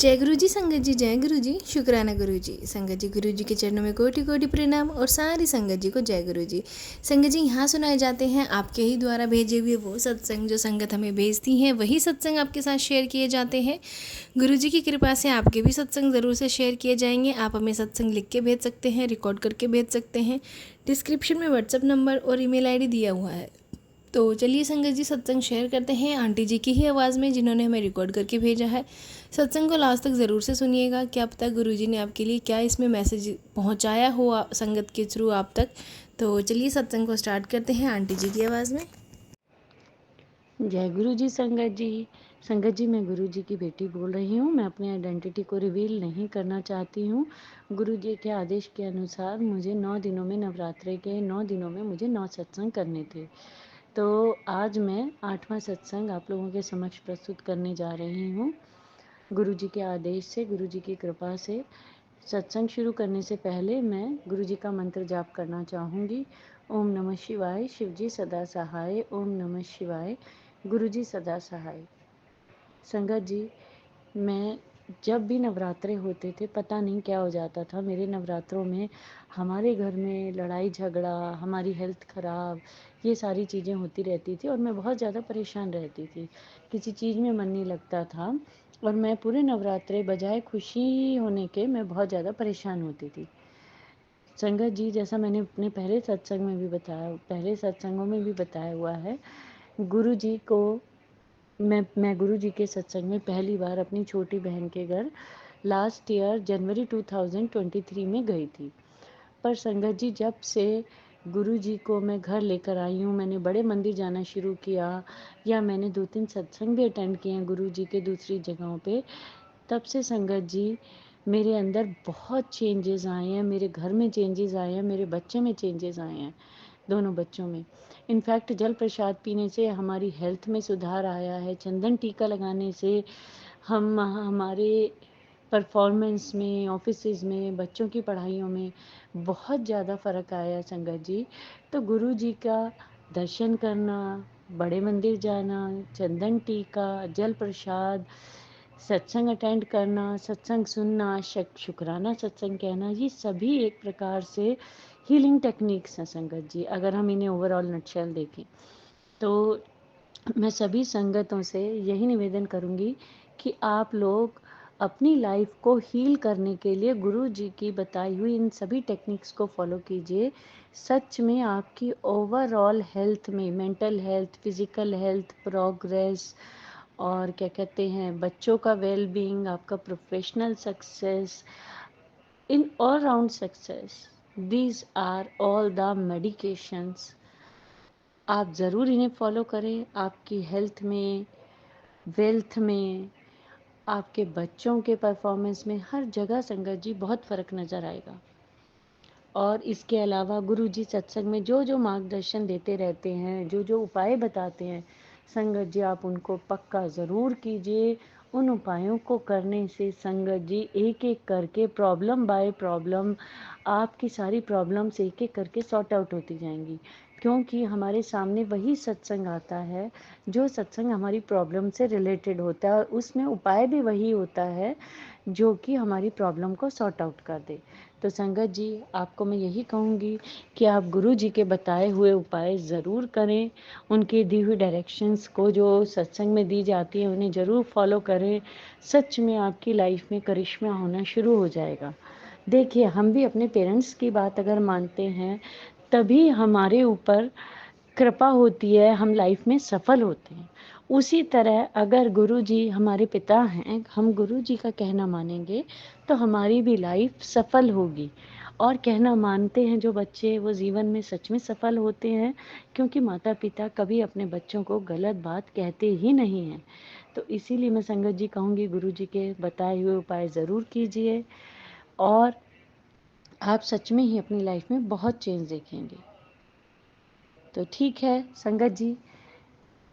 जय गुरु जी संगत जी, जय गुरु जी, शुक्राना गुरु जी। संगत जी, गुरु जी के चरणों में कोटि कोटि प्रणाम और सारी संगत जी को जय गुरु जी। संगत जी, यहाँ सुनाए जाते हैं आपके ही द्वारा भेजे हुए वो सत्संग जो संगत हमें भेजती हैं, वही सत्संग आपके साथ शेयर किए जाते हैं। गुरु जी की कृपा से आपके भी सत्संग ज़रूर से शेयर किए जाएंगे। आप हमें सत्संग लिख के भेज सकते हैं, रिकॉर्ड करके भेज सकते हैं। डिस्क्रिप्शन में व्हाट्सअप नंबर और ईमेल आईडी दिया हुआ है। तो चलिए संगत जी, सत्संग शेयर करते हैं आंटी जी की ही आवाज़ में, जिन्होंने हमें रिकॉर्ड करके भेजा है। सत्संग को लास्ट तक ज़रूर से सुनिएगा, क्या पता गुरु जी ने आपके लिए क्या इसमें मैसेज पहुंचाया हो संगत के थ्रू आप तक। तो चलिए सत्संग को स्टार्ट करते हैं आंटी जी की आवाज़ में। जय गुरु जी संगत जी। संगत जी, मैं गुरु जी की बेटी बोल रही हूँ। मैं अपनी आइडेंटिटी को रिवील नहीं करना चाहती हूँ। गुरु जी के आदेश के अनुसार मुझे 9 दिनों में, नवरात्रे के 9 दिनों में मुझे 9 सत्संग करने थे। तो आज मैं 8वां सत्संग आप लोगों के समक्ष प्रस्तुत करने जा रही हूँ। गुरु जी के आदेश से, गुरु जी की कृपा से। सत्संग शुरू करने से पहले मैं गुरु जी का मंत्र जाप करना चाहूँगी। ओम नमः शिवाय, शिव जी सदा सहाय। ओम नमः शिवाय, गुरु जी सदा सहाय। संगत जी, मैं जब भी नवरात्रे होते थे, पता नहीं क्या हो जाता था मेरे नवरात्रों में। हमारे घर में लड़ाई झगड़ा, हमारी हेल्थ ख़राब, ये सारी चीज़ें होती रहती थी और मैं बहुत ज़्यादा परेशान रहती थी। किसी चीज़ में मन नहीं लगता था और मैं पूरे नवरात्रे बजाय खुशी होने के मैं बहुत ज़्यादा परेशान होती थी। संगत जी, जैसा मैंने अपने पहले सत्संग में भी बताया, पहले सत्संगों में भी बताया हुआ है, गुरु जी को मैं गुरु जी के सत्संग में पहली बार अपनी छोटी बहन के घर लास्ट ईयर जनवरी 2023 में गई थी। पर संगत जी, जब से गुरु जी को मैं घर लेकर आई हूँ, मैंने बड़े मंदिर जाना शुरू किया या मैंने 2-3 सत्संग भी अटेंड किए हैं गुरु जी के दूसरी जगहों पे, तब से संगत जी मेरे अंदर बहुत चेंजेस आए हैं। मेरे घर में चेंजेस आए हैं, मेरे बच्चे में चेंजेस आए हैं, दोनों बच्चों में। इनफैक्ट जल प्रसाद पीने से हमारी हेल्थ में सुधार आया है। चंदन टीका लगाने से हमारे परफॉर्मेंस में, ऑफिसेज में, बच्चों की पढ़ाइयों में बहुत ज़्यादा फ़र्क आया संगत जी। तो गुरु जी का दर्शन करना, बड़े मंदिर जाना, चंदन टीका, जल प्रसाद, सत्संग अटेंड करना, सत्संग सुनना, शुक्राना सत्संग कहना, ये सभी एक प्रकार से हीलिंग टेक्निक्स हैं संगत जी, अगर हम इन्हें ओवरऑल नटशेल देखें। तो मैं सभी संगतों से यही निवेदन करूंगी कि आप लोग अपनी लाइफ को हील करने के लिए गुरु जी की बताई हुई इन सभी टेक्निक्स को फॉलो कीजिए। सच में आपकी ओवरऑल हेल्थ में, mental health, physical health, progress और क्या कहते हैं, बच्चों का वेल बीइंग, आपका professional success, in all round success, these are all the medications. आप ज़रूर इन्हें फॉलो करें। आपकी हेल्थ में, वेल्थ में, आपके बच्चों के परफॉर्मेंस में, हर जगह संगत जी बहुत फ़र्क नज़र आएगा। और इसके अलावा गुरु जी सत्संग में जो जो मार्गदर्शन देते रहते हैं, जो जो उपाय बताते हैं, संगत जी आप उनको पक्का ज़रूर कीजिए। उन उपायों को करने से संगत जी एक एक करके, प्रॉब्लम बाय प्रॉब्लम, आपकी सारी प्रॉब्लम्स एक एक करके सॉर्ट आउट होती जाएंगी। क्योंकि हमारे सामने वही सत्संग आता है जो सत्संग हमारी प्रॉब्लम से रिलेटेड होता है और उसमें उपाय भी वही होता है जो कि हमारी प्रॉब्लम को सॉर्ट आउट कर दे। तो संगत जी, आपको मैं यही कहूँगी कि आप गुरु जी के बताए हुए उपाय ज़रूर करें। उनकी दी हुई डायरेक्शंस को जो सत्संग में दी जाती है उन्हें ज़रूर फॉलो करें। सच में आपकी लाइफ में करिश्मा होना शुरू हो जाएगा। देखिए, हम भी अपने पेरेंट्स की बात अगर मानते हैं तभी हमारे ऊपर कृपा होती है, हम लाइफ में सफल होते हैं। उसी तरह अगर गुरु जी हमारे पिता हैं, हम गुरु जी का कहना मानेंगे तो हमारी भी लाइफ सफल होगी। और कहना मानते हैं जो बच्चे, वो जीवन में सच में सफल होते हैं, क्योंकि माता पिता कभी अपने बच्चों को गलत बात कहते ही नहीं हैं। तो इसीलिए मैं संगत जी कहूँगी, गुरु जी के बताए हुए उपाय ज़रूर कीजिए और आप सच में ही अपनी लाइफ में बहुत चेंज देखेंगे। तो ठीक है संगत जी,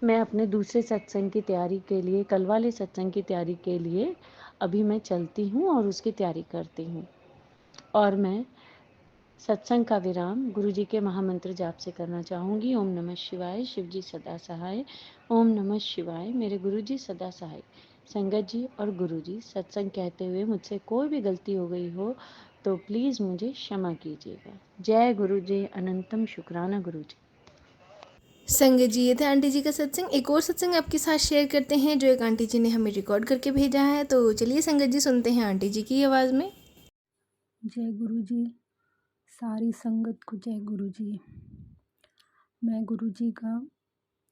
मैं अपने दूसरे सत्संग की तैयारी के लिए, कल वाले सत्संग की तैयारी के लिए अभी मैं चलती हूँ और उसकी तैयारी करती हूँ। और मैं सत्संग का विराम गुरु जी के महामंत्र जाप से करना चाहूँगी। ओम नमः शिवाय, शिव जी सदा सहाय। ओम नमः शिवाय, मेरे गुरु जी सदा सहाय। संगत जी और गुरु जी, सत्संग कहते हुए मुझसे कोई भी गलती हो गई हो तो प्लीज़ मुझे क्षमा कीजिएगा। जय गुरु जी, अनंतम शुक्राना गुरु जी। संगत जी, ये था आंटी जी का सत्संग। एक और सत्संग आपके साथ शेयर करते हैं जो एक आंटी जी ने हमें रिकॉर्ड करके भेजा है। तो चलिए संगत जी, सुनते हैं आंटी जी की आवाज़ में। जय गुरु जी, सारी संगत को जय गुरु जी। मैं गुरु जी का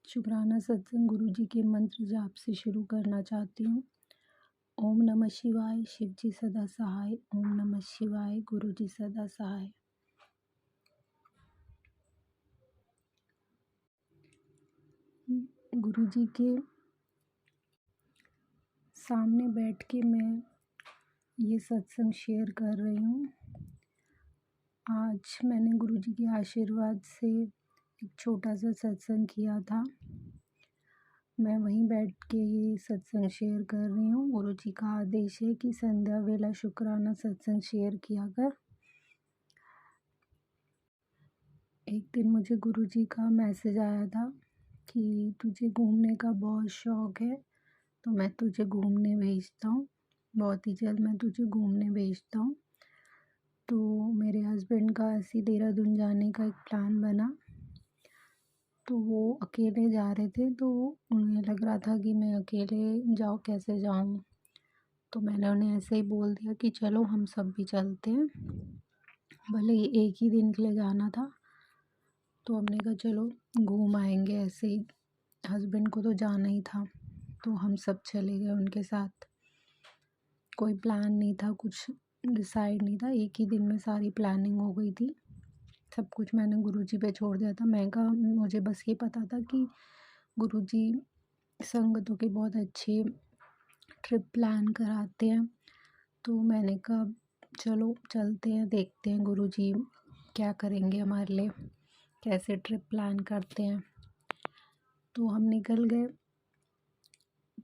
शुक्राना सत्संग गुरु जी के मंत्र जाप से शुरू करना चाहती हूँ। ओम नमः शिवाय, शिव जी सदा सहाय। ओम नमः शिवाय, गुरु जी सदा सहाय। गुरु जी के सामने बैठ के मैं ये सत्संग शेयर कर रही हूँ। आज मैंने गुरु जी के आशीर्वाद से एक छोटा सा सत्संग किया था। मैं वहीं बैठ के ये सत्संग शेयर कर रही हूँ। गुरु जी का आदेश है कि संध्या वेला शुक्राना सत्संग शेयर किया कर। एक दिन मुझे गुरु जी का मैसेज आया था कि तुझे घूमने का बहुत शौक़ है, तो मैं तुझे घूमने भेजता हूँ, बहुत ही जल्द मैं तुझे घूमने भेजता हूँ। तो मेरे हस्बैंड का ऐसे देहरादून जाने का एक प्लान बना, तो वो अकेले जा रहे थे, तो उन्हें लग रहा था कि मैं अकेले कैसे जाऊँ। तो मैंने उन्हें ऐसे ही बोल दिया कि चलो हम सब भी चलते हैं, भले ही एक ही दिन के लिए जाना था। तो हमने कहा चलो घूम आएंगे ऐसे ही, हस्बैंड को तो जाना ही था, तो हम सब चले गए उनके साथ। कोई प्लान नहीं था, कुछ डिसाइड नहीं था, एक ही दिन में सारी प्लानिंग हो गई थी। सब कुछ मैंने गुरुजी पे छोड़ दिया था। मैं कहा मुझे बस ये पता था कि गुरुजी संगतों के बहुत अच्छे ट्रिप प्लान कराते हैं, तो मैंने कहा चलो चलते हैं, देखते हैं गुरुजी क्या करेंगे हमारे लिए, कैसे ट्रिप प्लान करते हैं। तो हम निकल गए।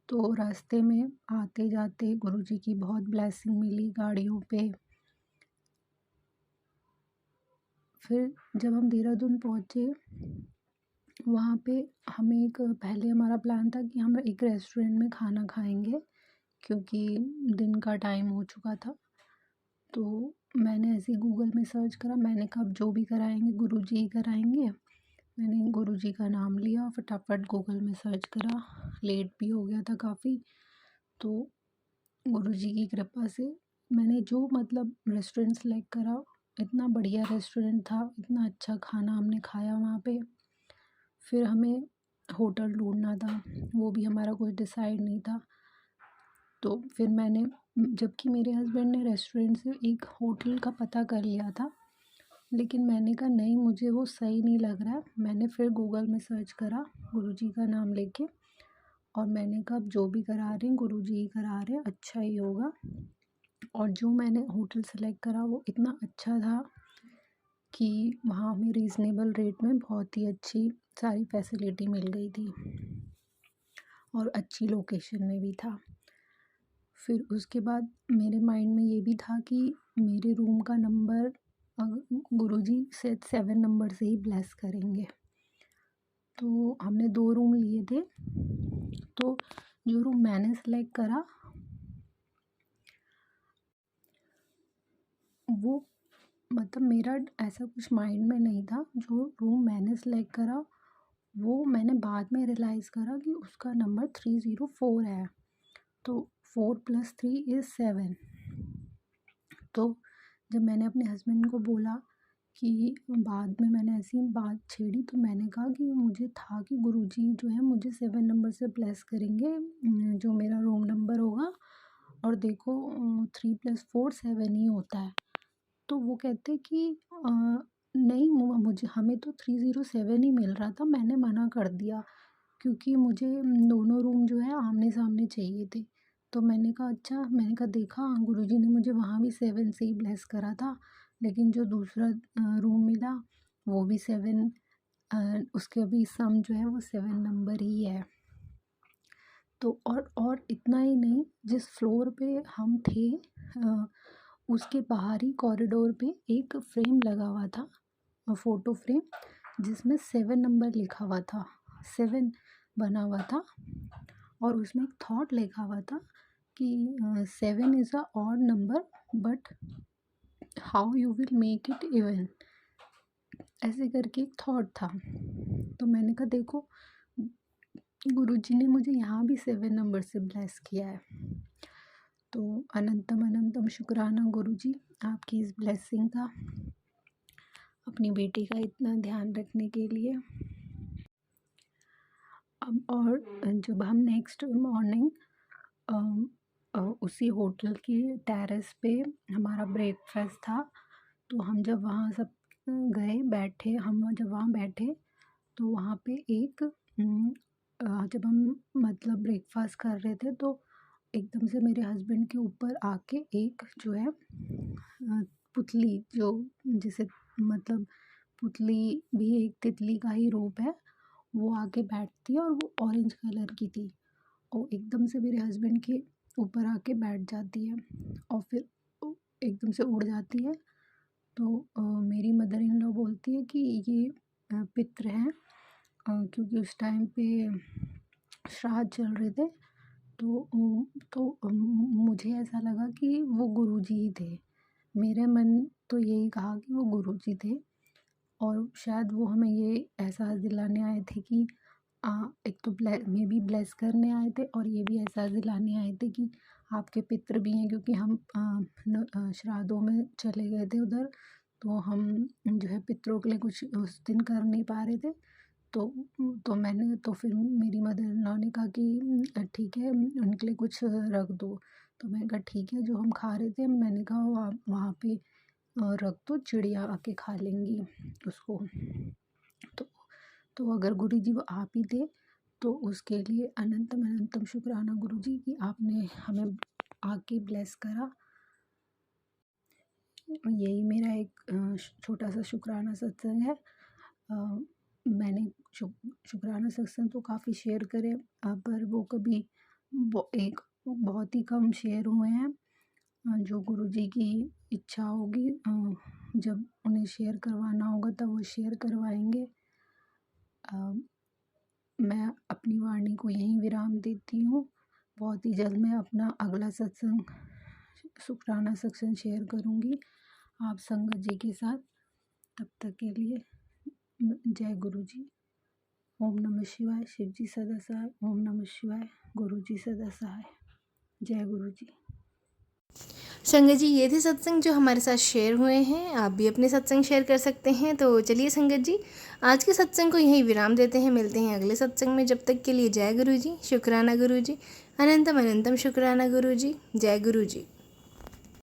तो रास्ते में आते जाते गुरुजी की बहुत ब्लेसिंग मिली गाड़ियों पे। फिर जब हम देहरादून पहुँचे, वहाँ पे हमें पहले हमारा प्लान था कि हम एक रेस्टोरेंट में खाना खाएंगे, क्योंकि दिन का टाइम हो चुका था। तो मैंने ऐसे ही गूगल में सर्च करा, मैंने कहा अब जो भी कराएंगे गुरुजी ही कराएंगे। मैंने गुरुजी का नाम लिया, फटाफट गूगल में सर्च करा, लेट भी हो गया था काफ़ी। तो गुरुजी की कृपा से मैंने जो रेस्टोरेंट सेलेक्ट करा, इतना बढ़िया रेस्टोरेंट था, इतना अच्छा खाना हमने खाया वहाँ पे। फिर हमें होटल ढूंढना था, वो भी हमारा कुछ डिसाइड नहीं था। तो फिर मैंने, जबकि मेरे हस्बैंड ने रेस्टोरेंट से एक होटल का पता कर लिया था, लेकिन मैंने कहा नहीं, मुझे वो सही नहीं लग रहा है। मैंने फिर गूगल में सर्च करा गुरुजी का नाम लेके, और मैंने कहा अब जो भी करा रहे हैं गुरुजी ही करा रहे हैं, अच्छा ही होगा। और जो मैंने होटल सेलेक्ट करा वो इतना अच्छा था कि वहाँ हमें रीज़नेबल रेट में बहुत ही अच्छी सारी फैसिलिटी मिल गई थी, और अच्छी लोकेशन में भी था। फिर उसके बाद मेरे माइंड में ये भी था कि मेरे रूम का नंबर गुरुजी से 7 नंबर से ही ब्लेस करेंगे। तो हमने 2 रूम लिए थे। तो जो रूम मैंने सेलेक्ट करा वो मेरा ऐसा कुछ माइंड में नहीं था। जो रूम मैंने सेलेक्ट करा वो मैंने बाद में रियलाइज़ करा कि उसका नंबर 304 है। तो 4 + 3 = 7। तो जब मैंने अपने हस्बैंड को बोला कि बाद में मैंने ऐसी बात छेड़ी, तो मैंने कहा कि मुझे था कि गुरुजी जो है मुझे 7 नंबर से ब्लेस करेंगे, जो मेरा रूम नंबर होगा। और देखो 3 + 4 7 ही होता है। तो वो कहते कि नहीं, मुझे हमें तो 307 ही मिल रहा था, मैंने मना कर दिया क्योंकि मुझे दोनों रूम जो है आमने सामने चाहिए थे। तो मैंने कहा अच्छा, मैंने कहा देखा गुरुजी ने मुझे वहाँ भी 7 से ही ब्लेस करा था, लेकिन जो दूसरा रूम मिला वो भी 7, उसके भी सम जो है वो 7 नंबर ही है। तो और इतना ही नहीं, जिस फ्लोर पे हम थे उसके बाहरी कॉरिडोर पे एक फ्रेम लगा हुआ था, फ़ोटो फ्रेम, जिसमें 7 नंबर लिखा हुआ था, 7 बना हुआ था। और उसमें एक थॉट लिखा हुआ था कि 7 is a odd number but how you will make it even, ऐसे करके एक थॉट था। तो मैंने कहा देखो, गुरुजी ने मुझे यहाँ भी 7 नंबर से ब्लेस किया है। तो अनंतम अनंतम शुक्राना गुरुजी आपकी इस ब्लेसिंग का, अपनी बेटी का इतना ध्यान रखने के लिए। अब और जब हम नेक्स्ट मॉर्निंग उसी होटल की टेरेस पे हमारा ब्रेकफास्ट था, तो हम जब वहाँ सब गए बैठे, हम जब वहाँ बैठे तो वहाँ पे एक जब हम मतलब ब्रेकफास्ट कर रहे थे तो एकदम से मेरे हस्बैंड के ऊपर आके एक जो है पुतली, जो जिसे मतलब पुतली भी एक तितली का ही रूप है, वो आके बैठती है और वो ऑरेंज कलर की थी और एकदम से मेरे हस्बैंड के ऊपर आके बैठ जाती है और फिर एकदम से उड़ जाती है। तो मेरी मदर इन लॉ बोलती है कि ये पितृ हैं, क्योंकि उस टाइम पे श्राद्ध चल रहे थे। तो मुझे ऐसा लगा कि वो गुरुजी ही थे। मेरे मन तो यही कहा कि वो गुरुजी थे और शायद वो हमें ये एहसास दिलाने आए थे कि एक तो मे बी ब्लेस करने आए थे और ये भी एहसास दिलाने आए थे कि आपके पितृ भी हैं, क्योंकि हम श्राद्धों में चले गए थे उधर, तो हम जो है पितरों के लिए कुछ उस दिन कर नहीं पा रहे थे। तो मैंने तो फिर मेरी मदर इन लॉ ने कहा कि ठीक है उनके लिए कुछ रख दो। तो मैंने कहा ठीक है, जो हम खा रहे थे मैंने कहा वहाँ पे रख दो, चिड़िया आके खा लेंगी उसको। तो अगर गुरुजी वो आप ही थे तो उसके लिए अनंतम अनंतम शुक्राना गुरुजी कि आपने हमें आके ब्लेस करा। यही मेरा एक छोटा सा शुक्राना सत्संग है। मैंने शुक्राना सत्संग तो काफ़ी शेयर करे, पर वो कभी एक बहुत ही कम शेयर हुए हैं। जो गुरुजी की इच्छा होगी, जब उन्हें शेयर करवाना होगा तब वो शेयर करवाएंगे। मैं अपनी वाणी को यहीं विराम देती हूँ। बहुत ही जल्द मैं अपना अगला सत्संग शुक्राना सत्संग शेयर करूँगी आप संगत जी के साथ। तब तक के लिए जय गुरु जी। ओम नमः शिवाय। शिव जी सदा सहाय। ओम नमः शिवाय। गुरु जी सदा सहाय। जय गुरु जी। संगत जी, ये थे सत्संग जो हमारे साथ शेयर हुए हैं। आप भी अपने सत्संग शेयर कर सकते हैं। तो चलिए संगत जी, आज के सत्संग को यहीं विराम देते हैं। मिलते हैं अगले सत्संग में। जब तक के लिए जय गुरु जी। शुक्राना गुरु जी। अनंतम अनंतम शुक्राना गुरु जी। जय गुरु जी।